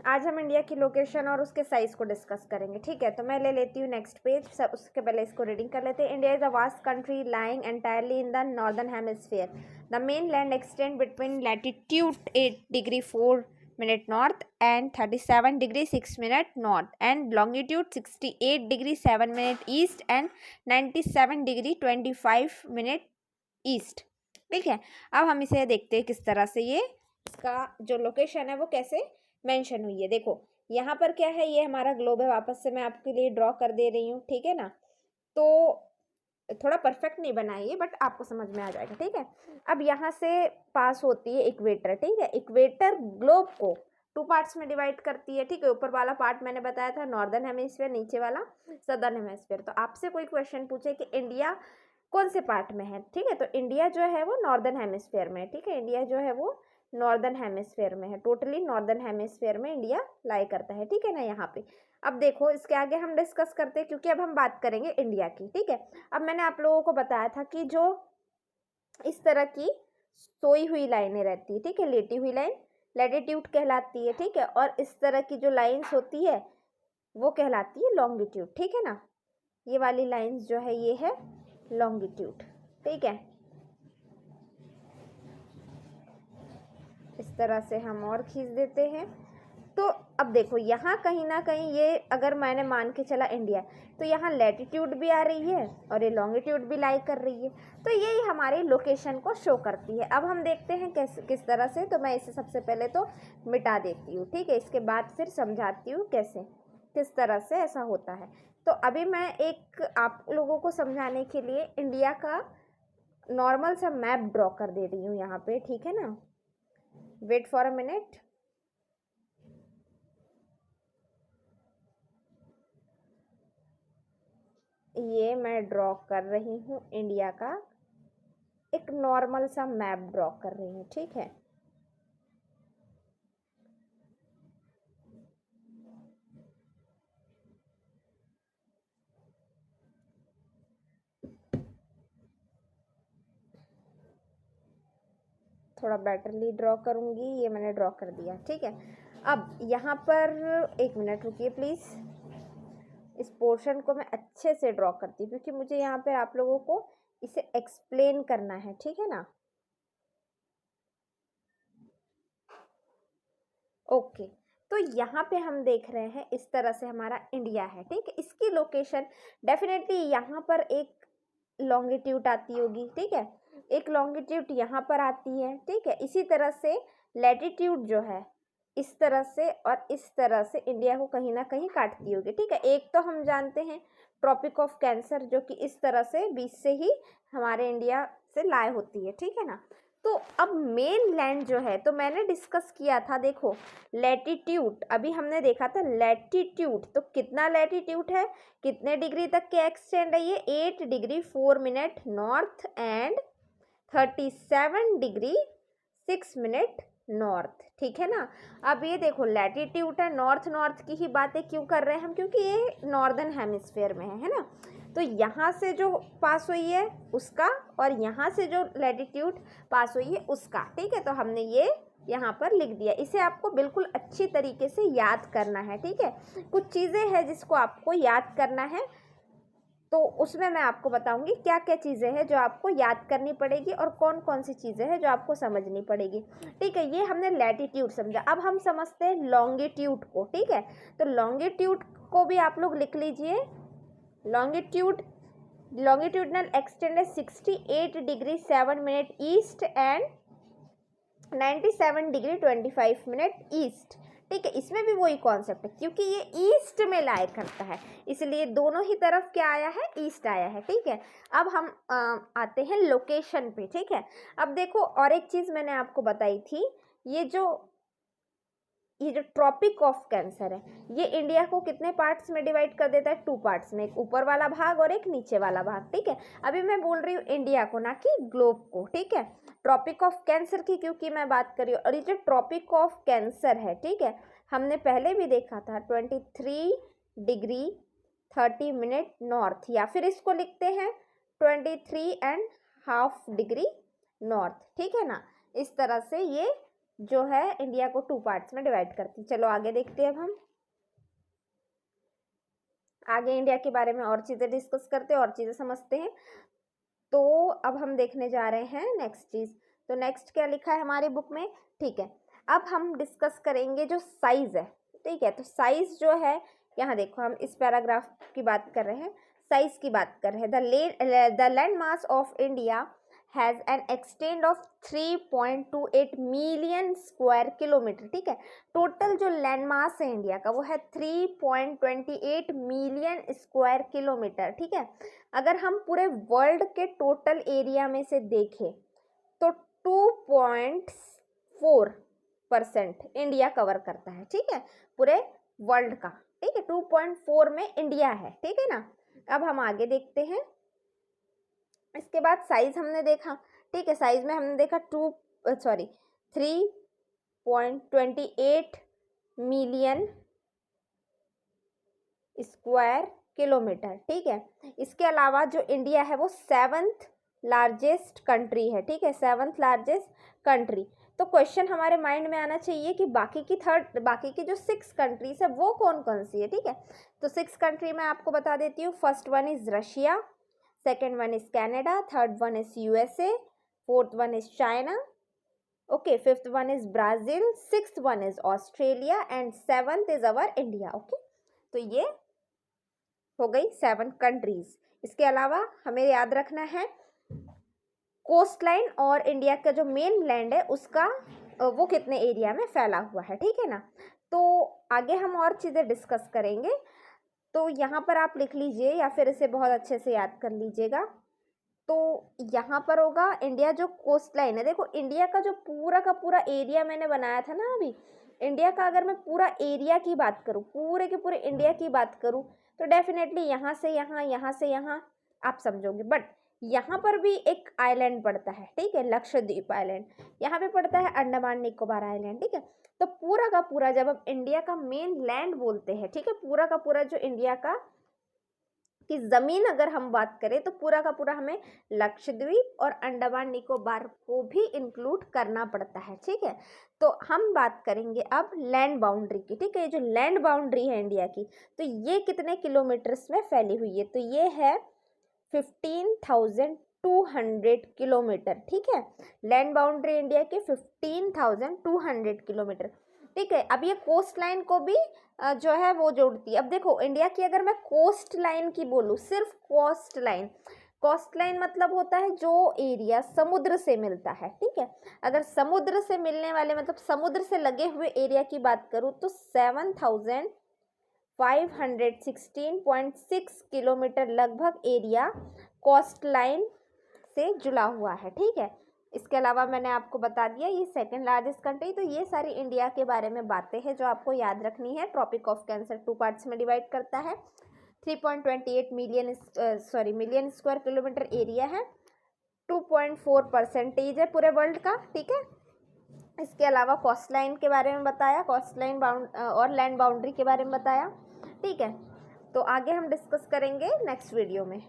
आज हम इंडिया की लोकेशन और उसके साइज को डिस्कस करेंगे, ठीक है। तो मैं ले लेती हूँ नेक्स्ट पेज, सब उसके पहले इसको रीडिंग कर लेते हैं। India is a vast country lying entirely in the northern hemisphere. The main land extend between latitude 8 degree 4 minute north and 37 degree 6 minute north and longitude 68 degree 7 minute east and 97 degree 25 minute east, ठीक है। अब हम इसे देखते हैं किस तरह से ये इसका जो लोकेशन है वो कैसे मेंशन हुई है। देखो यहाँ पर क्या है, ये हमारा ग्लोब है, वापस से मैं आपके लिए ड्रॉ कर दे रही हूँ, ठीक है ना। तो थोड़ा परफेक्ट नहीं बनाइए बट आपको समझ में आ जाएगा, ठीक है। अब यहाँ से पास होती है इक्वेटर, ठीक है। इक्वेटर ग्लोब को 2 पार्ट्स में डिवाइड करती है, ठीक है। ऊपर वाला पार्ट मैंने बताया था नॉर्दर्न हेमिस्फीयर, नीचे वाला सदर्न हेमिस्फीयर। तो आपसे कोई क्वेश्चन पूछे कि इंडिया कौन से पार्ट में है, ठीक है, तो इंडिया जो है वो नॉर्दर्न हेमिस्फीयर में है, ठीक है। इंडिया जो है वो नॉर्दर्न हेमिस्फीयर में है, टोटली नॉर्दर्न हेमिस्फीयर में इंडिया लाई करता है, ठीक है ना। यहाँ पे अब देखो इसके आगे हम डिस्कस करते हैं, क्योंकि अब हम बात करेंगे इंडिया की, ठीक है। अब मैंने आप लोगों को बताया था कि जो इस तरह की सोई हुई लाइनें रहती है, ठीक है, लेटी हुई लाइन लैटिट्यूड कहलाती है, ठीक है। और इस तरह की जो लाइन्स होती है वो कहलाती है लॉन्गिट्यूड, ठीक है ना। ये वाली लाइन्स जो है ये है लॉन्गिट्यूड, ठीक है। इस तरह से हम और खींच देते हैं। तो अब देखो यहाँ कहीं ना कहीं ये अगर मैंने मान के चला इंडिया, तो यहाँ लैटिट्यूड भी आ रही है और ये लॉन्गिट्यूड भी लाई कर रही है, तो यही हमारी लोकेशन को शो करती है। अब हम देखते हैं किस तरह से। तो मैं इसे सबसे पहले तो मिटा देती हूँ, ठीक है, इसके बाद फिर समझाती हूँ कैसे किस तरह से ऐसा होता है। तो अभी मैं एक आप लोगों को समझाने के लिए इंडिया का नॉर्मल सा मैप ड्रॉ कर दे रही हूँ यहाँ पे, ठीक है ना। Wait for a minute. ये मैं ड्रॉ कर रही हूँ इंडिया का एक नॉर्मल सा मैप ड्रॉ कर रही हूँ, ठीक है। थोड़ा बेटरली ड्रॉ करूँगी, ये मैंने ड्रॉ कर दिया, ठीक है। अब यहाँ पर एक मिनट रुकिए प्लीज़, इस पोर्शन को मैं अच्छे से ड्रॉ करती हूँ क्योंकि मुझे यहाँ पर आप लोगों को इसे एक्सप्लेन करना है, ठीक है ना। ओके, तो यहाँ पे हम देख रहे हैं इस तरह से हमारा इंडिया है, ठीक है। इसकी लोकेशन डेफिनेटली यहाँ पर एक लॉन्गिट्यूड आती होगी, ठीक है, एक लॉन्गिट्यूड यहाँ पर आती है, ठीक है। इसी तरह से लैटिट्यूड जो है इस तरह से और इस तरह से इंडिया को कहीं ना कहीं काटती होगी, ठीक है। एक तो हम जानते हैं ट्रॉपिक ऑफ कैंसर जो कि इस तरह से बीच से ही हमारे इंडिया से लाए होती है, ठीक है ना। तो अब मेन लैंड जो है, तो मैंने डिस्कस किया था, देखो लैटिट्यूड अभी हमने देखा था लैटिट्यूड, तो कितना लैटिट्यूड है, कितने डिग्री तक के एक्सटेंड है ये 8 degree 4 minute north and 37 degree 6 minute north, ठीक है ना। अब ये देखो लैटिट्यूड है, नॉर्थ नॉर्थ की ही बातें क्यों कर रहे हैं हम, क्योंकि ये नॉर्दर्न हेमिस्फीयर में है ना। तो यहाँ से जो पास हुई है उसका और यहाँ से जो लैटिट्यूड पास हुई है उसका, ठीक है। तो हमने ये यहाँ पर लिख दिया, इसे आपको बिल्कुल अच्छी तरीके से याद करना है, ठीक है। कुछ चीज़ें हैं जिसको आपको याद करना है, तो उसमें मैं आपको बताऊंगी क्या क्या चीज़ें हैं जो आपको याद करनी पड़ेगी और कौन कौन सी चीज़ें हैं जो आपको समझनी पड़ेगी, ठीक है। ये हमने लैटिट्यूड समझा, अब हम समझते हैं लॉन्गिट्यूड को, ठीक है। तो लॉन्गिट्यूड को भी आप लोग लिख लीजिए। लॉन्गिट्यूडनल एक्सटेंड है 68 degree 7 minute east and 97 degree 25 minute east, ठीक है। इसमें भी वही कॉन्सेप्ट है क्योंकि ये ईस्ट में लाई करता है, इसलिए दोनों ही तरफ क्या आया है, ईस्ट आया है, ठीक है। अब हम आते हैं लोकेशन पे, ठीक है। अब देखो और एक चीज़ मैंने आपको बताई थी, ये जो ट्रॉपिक ऑफ कैंसर है ये इंडिया को कितने पार्ट्स में डिवाइड कर देता है, 2 पार्ट्स में, एक ऊपर वाला भाग और एक नीचे वाला भाग, ठीक है। अभी मैं बोल रही हूँ इंडिया को, ना कि ग्लोब को, ठीक है। ट्रॉपिक ऑफ कैंसर की क्योंकि मैं बात कर रही हूँ, और ये जो ट्रॉपिक ऑफ कैंसर है, ठीक है, हमने पहले भी देखा था 23 डिग्री 30 मिनट नॉर्थ, या फिर इसको लिखते हैं 23.5 डिग्री नॉर्थ, ठीक है ना। इस तरह से ये जो है इंडिया को 2 पार्ट्स में डिवाइड करती है। चलो आगे देखते हैं अब हम आगे इंडिया के बारे में और चीज़ें डिस्कस करते हैं और चीज़ें समझते हैं। तो अब हम देखने जा रहे हैं नेक्स्ट चीज़। तो नेक्स्ट क्या लिखा है हमारी बुक में, ठीक है। अब हम डिस्कस करेंगे जो साइज है, ठीक है। तो साइज जो है, यहाँ देखो हम इस पैराग्राफ की बात कर रहे हैं, साइज की बात कर रहे हैं। The land mass of India has an extend of 3.28 million square kilometre, ठीक है। टोटल जो लैंड मास है इंडिया का वो है 3.28 मिलियन स्क्वायर किलोमीटर, ठीक है। अगर हम पूरे वर्ल्ड के टोटल एरिया में से देखें तो 2.4% इंडिया कवर करता है, ठीक है, पूरे वर्ल्ड का, ठीक है। 2.4 में इंडिया है, ठीक है ना। अब हम आगे देखते हैं। इसके बाद साइज हमने देखा, ठीक है। साइज में हमने देखा 3.28 मिलियन स्क्वायर किलोमीटर, ठीक है। इसके अलावा जो इंडिया है वो 7th लार्जेस्ट कंट्री है, ठीक है, 7th लार्जेस्ट कंट्री। तो क्वेश्चन हमारे माइंड में आना चाहिए कि बाकी की जो 6 कंट्रीज है वो कौन कौन सी है, ठीक है। तो 6 कंट्री मैं आपको बता देती हूँ। First one is Russia, second one is Canada, third one is USA, fourth one is China, okay, fifth one is Brazil, sixth one is Australia and 7th is our India, okay. तो ये हो गई 7 countries. इसके अलावा हमें याद रखना है कोस्ट लाइन और इंडिया का जो मेन लैंड है उसका वो कितने एरिया में फैला हुआ है, ठीक है ना। तो आगे हम और चीज़ें डिस्कस करेंगे। तो यहाँ पर आप लिख लीजिए या फिर इसे बहुत अच्छे से याद कर लीजिएगा। तो यहाँ पर होगा इंडिया जो कोस्ट लाइन है, देखो इंडिया का जो पूरा का पूरा एरिया मैंने बनाया था ना अभी, इंडिया का अगर मैं पूरा एरिया की बात करूँ, पूरे के पूरे इंडिया की बात करूँ, तो डेफिनेटली यहाँ से यहाँ आप समझोगे। बट यहाँ पर भी एक आइलैंड पड़ता है, ठीक है, लक्षद्वीप आइलैंड, यहाँ पे पड़ता है अंडमान निकोबार आइलैंड, ठीक है। तो पूरा का पूरा जब हम इंडिया का मेन लैंड बोलते हैं, ठीक है, पूरा का पूरा जो इंडिया का की ज़मीन अगर हम बात करें तो पूरा का पूरा हमें लक्षद्वीप और अंडमान निकोबार को भी इंक्लूड करना पड़ता है, ठीक है। तो हम बात करेंगे अब लैंड बाउंड्री की, ठीक है। ये जो लैंड बाउंड्री है इंडिया की, तो ये कितने किलोमीटर्स में फैली हुई है, तो ये है 15,200 किलोमीटर, ठीक है। लैंड बाउंड्री इंडिया की 15,200 किलोमीटर, ठीक है। अब ये कोस्ट लाइन को भी जो है वो जोड़ती है। अब देखो इंडिया की अगर मैं कोस्ट लाइन की बोलूँ, सिर्फ कोस्ट लाइन मतलब होता है जो एरिया समुद्र से मिलता है, ठीक है। अगर समुद्र से मिलने वाले मतलब समुद्र से लगे हुए एरिया की बात करूँ तो 7,516.6 किलोमीटर लगभग एरिया कोस्ट लाइन से जुड़ा हुआ है, ठीक है। इसके अलावा मैंने आपको बता दिया ये 2nd लार्जेस्ट कंट्री। तो ये सारी इंडिया के बारे में बातें हैं जो आपको याद रखनी है। ट्रॉपिक ऑफ कैंसर 2 पार्ट्स में डिवाइड करता है। 3.28 मिलियन स्क्वायर किलोमीटर एरिया है, 2.4% है पूरे वर्ल्ड का, ठीक है। इसके अलावा कोस्ट लाइन के बारे में बताया, कोस्ट लाइन और लैंड बाउंड्री के बारे में बताया, ठीक है। तो आगे हम डिस्कस करेंगे नेक्स्ट वीडियो में।